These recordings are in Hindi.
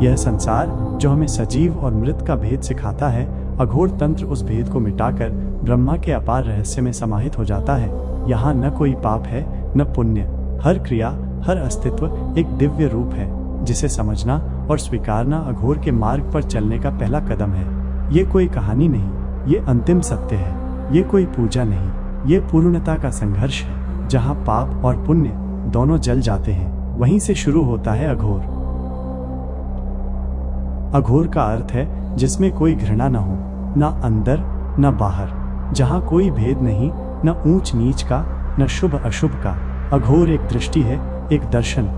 यह संसार जो हमें सजीव और मृत का भेद सिखाता है, अघोर तंत्र उस भेद को मिटाकर ब्रह्मा के अपार रहस्य में समाहित हो जाता है। यहाँ न कोई पाप है न पुण्य, हर क्रिया हर अस्तित्व एक दिव्य रूप है जिसे समझना और स्वीकारना अघोर के मार्ग पर चलने का पहला कदम है। ये कोई कहानी नहीं, ये अंतिम सत्य है। ये कोई पूजा नहीं, ये पूर्णता का संघर्ष है। जहाँ पाप और पुण्य दोनों जल जाते हैं, वहीं से शुरू होता है अघोर। अघोर का अर्थ है जिसमें कोई घृणा न हो, न अंदर न बाहर, जहाँ कोई भेद नहीं, न ऊंच नीच का न शुभ अशुभ का। अघोर एक दृष्टि है, एक दर्शन,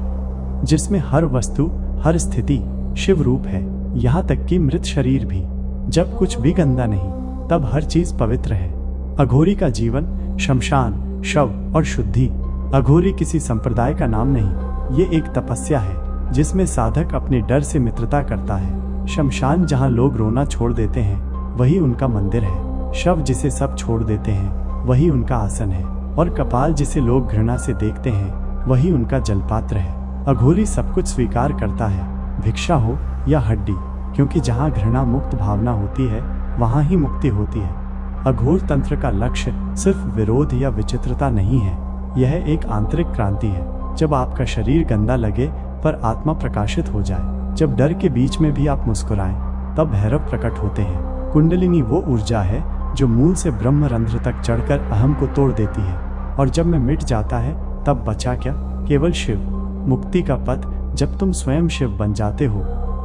जिसमें हर वस्तु हर स्थिति शिव रूप है, यहाँ तक कि मृत शरीर भी। जब कुछ भी गंदा नहीं, तब हर चीज पवित्र है। अघोरी का जीवन शमशान, शव और शुद्धि। अघोरी किसी संप्रदाय का नाम नहीं, ये एक तपस्या है जिसमें साधक अपने डर से मित्रता करता है। शमशान जहाँ लोग रोना छोड़ देते हैं, वही उनका मंदिर है। शव जिसे सब छोड़ देते हैं, वही उनका आसन है। और कपाल जिसे लोग घृणा से देखते हैं, वही उनका जलपात्र है। अघोरी सब कुछ स्वीकार करता है, भिक्षा हो या हड्डी, क्योंकि जहाँ घृणा मुक्त भावना होती है, वहाँ ही मुक्ति होती है। अघोर तंत्र का लक्ष्य सिर्फ विरोध या विचित्रता नहीं है, यह एक आंतरिक क्रांति है। जब आपका शरीर गंदा लगे पर आत्मा प्रकाशित हो जाए, जब डर के बीच में भी आप मुस्कुराएं, तब भैरव प्रकट होते हैं। कुंडलिनी वो ऊर्जा है जो मूल से ब्रह्म रंध्र तक चढ़कर अहम को तोड़ देती है। और जब मैं मिट जाता है, तब बचा क्या, केवल शिव। मुक्ति का पथ जब तुम स्वयं शिव बन जाते हो।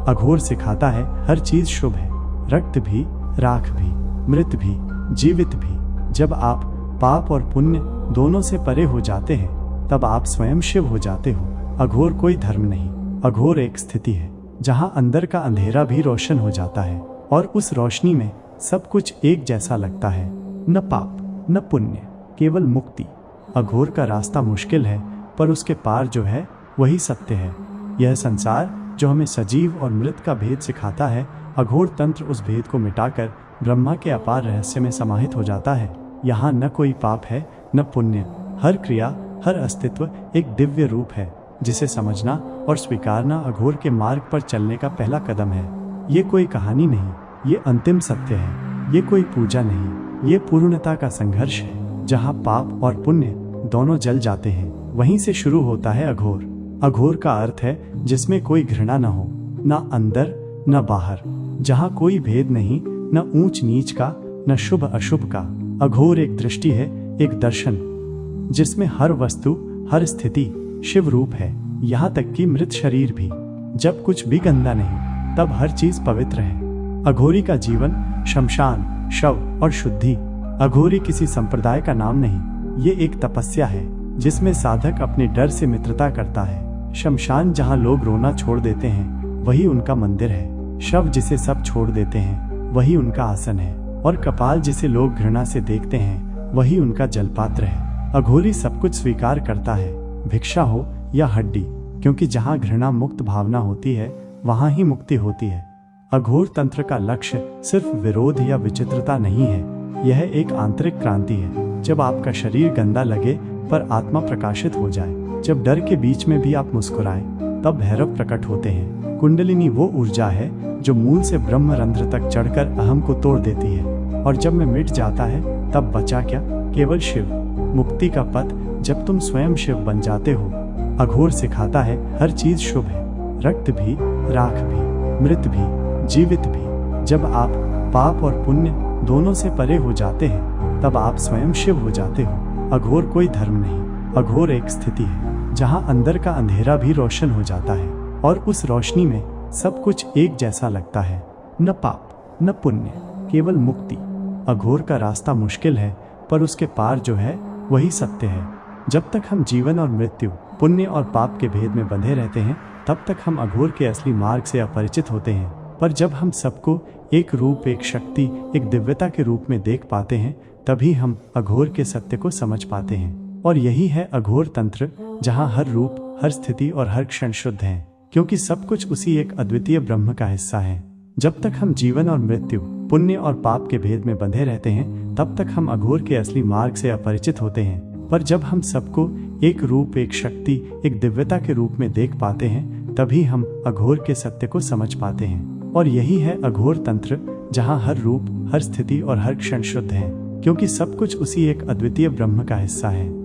अघोर सिखाता है हर चीज शुभ है, रक्त भी, राख भी, मृत भी, जीवित भी। जब आप पाप और पुण्य दोनों से परे हो जाते हैं, तब आप स्वयं शिव हो जाते हो। अघोर कोई धर्म नहीं, अघोर एक स्थिति है जहाँ अंदर का अंधेरा भी रोशन हो जाता है और उस रोशनी में सब कुछ एक जैसा लगता है। न पाप न पुण्य, केवल मुक्ति। अघोर का रास्ता मुश्किल है, पर उसके पार जो है वही सत्य है। यह संसार जो हमें सजीव और मृत का भेद सिखाता है, अघोर तंत्र उस भेद को मिटाकर ब्रह्मा के अपार रहस्य में समाहित हो जाता है। यहाँ न कोई पाप है न पुण्य, हर क्रिया हर अस्तित्व एक दिव्य रूप है जिसे समझना और स्वीकारना अघोर के मार्ग पर चलने का पहला कदम है। ये कोई कहानी नहीं, ये अंतिम सत्य है। ये कोई पूजा नहीं, ये पूर्णता का संघर्ष है। जहाँ पाप और पुण्य दोनों जल जाते हैं, वहीं से शुरू होता है अघोर। अघोर का अर्थ है जिसमें कोई घृणा न हो, न अंदर न बाहर, जहाँ कोई भेद नहीं, न ऊंच नीच का न शुभ अशुभ का। अघोर एक दृष्टि है, एक दर्शन, जिसमें हर वस्तु हर स्थिति शिव रूप है, यहाँ तक कि मृत शरीर भी। जब कुछ भी गंदा नहीं, तब हर चीज पवित्र है। अघोरी का जीवन शमशान, शव और शुद्धि। अघोरी किसी संप्रदाय का नाम नहीं, ये एक तपस्या है जिसमें साधक अपने डर से मित्रता करता है। शमशान जहाँ लोग रोना छोड़ देते हैं, वही उनका मंदिर है। शव जिसे सब छोड़ देते हैं, वही उनका आसन है। और कपाल जिसे लोग घृणा से देखते हैं, वही उनका जलपात्र है। अघोरी सब कुछ स्वीकार करता है, भिक्षा हो या हड्डी, क्योंकि जहाँ घृणा मुक्त भावना होती है, वहाँ ही मुक्ति होती है। अघोर तंत्र का लक्ष्य सिर्फ विरोध या विचित्रता नहीं है, यह एक आंतरिक क्रांति है। जब आपका शरीर गंदा लगे पर आत्मा प्रकाशित हो जाए, जब डर के बीच में भी आप मुस्कुराएं, तब भैरव प्रकट होते हैं। कुंडलिनी वो ऊर्जा है जो मूल से ब्रह्म रंध्र तक चढ़कर अहम को तोड़ देती है। और जब मैं मिट जाता है, तब बचा क्या, केवल शिव। मुक्ति का पथ जब तुम स्वयं शिव बन जाते हो। अघोर सिखाता है हर चीज शुभ है, रक्त भी, राख भी, मृत भी, जीवित भी। जब आप पाप और पुण्य दोनों से परे हो जाते हैं, तब आप स्वयं शिव हो जाते हो। अघोर कोई धर्म नहीं, अघोर एक स्थिति है जहाँ अंदर का अंधेरा भी रोशन हो जाता है और उस रोशनी में सब कुछ एक जैसा लगता है। न पाप न पुण्य, केवल मुक्ति। अघोर का रास्ता मुश्किल है, पर उसके पार जो है वही सत्य है। जब तक हम जीवन और मृत्यु, पुण्य और पाप के भेद में बंधे रहते हैं, तब तक हम अघोर के असली मार्ग से अपरिचित होते हैं। पर जब हम सबको एक रूप, एक शक्ति, एक दिव्यता के रूप में देख पाते हैं, तभी हम अघोर के सत्य को समझ पाते हैं। और यही है अघोर तंत्र, जहाँ हर रूप, हर स्थिति और हर क्षण शुद्ध है, क्योंकि सब कुछ उसी एक अद्वितीय ब्रह्म का हिस्सा है। जब तक हम जीवन और मृत्यु, पुण्य और पाप के भेद में बंधे रहते हैं, तब तक हम अघोर के असली मार्ग से अपरिचित होते हैं। पर जब हम सबको एक रूप, एक शक्ति, एक दिव्यता के रूप में देख पाते हैं, तभी हम अघोर के सत्य को समझ पाते हैं। और यही है अघोर तंत्र, जहाँ हर रूप, हर स्थिति और हर क्षण शुद्ध है, क्योंकि सब कुछ उसी एक अद्वितीय ब्रह्म का हिस्सा है।